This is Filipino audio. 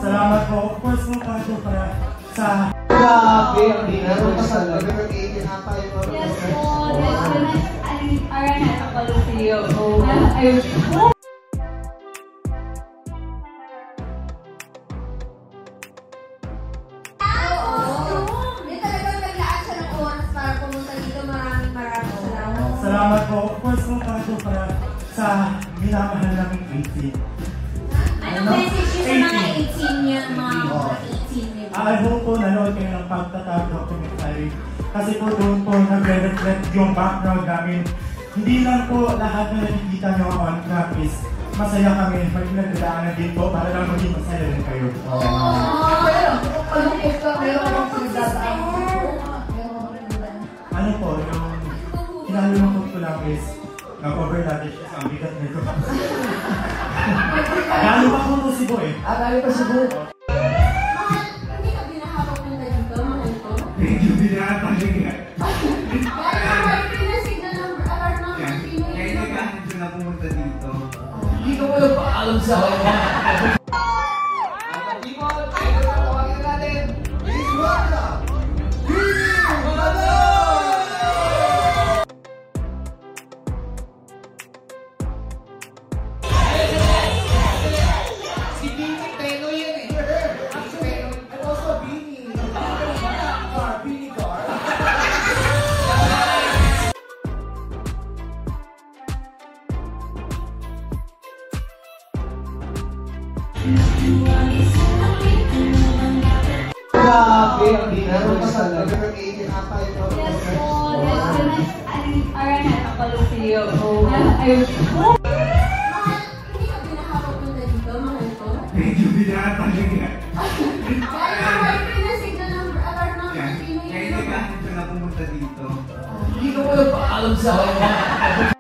Salamat po. Of course po para sa... Grabe, ang dinaro pa sa Yes po, yes po. Arana sa Coliseum. Salamat po. Of course po para sa minamahal namin 18. Anong message niyo sa mga 18 niya, mga 18 niyo? I hope po nanood kayo ng pagtatag documentary. Kasi po doon po nagre-reflect yung background namin. Hindi lang po lahat na nakikita nyo on track is masaya kami. Pag nagdadaanan din po para lang maging masaya rin kayo. Ano po, yung kinalulungkot ko lang is nag-over natin siya sa bigat nito. Lalo pa po po si Bo eh. Lalo pa si Bo. Hindi ka binahawak ng dito, mahal ko? Medyo binatang niya. Kaya pinasignal ng alert ng Pinoy. Kaya nagkahan siya na pumunta dito. Hindi ko walang paalam sa kanya. Grabe, ang dinaro pa sa Yes po, yes po. Arana sa Coliseum. Hindi ka binahawak ng dito, mahal ko? Medyo binatang niya. Kaya pinasignal ng alert ng Pinoy. Kaya nagkahan siya na pumunta dito. Hindi ko walang paalam sa kanya.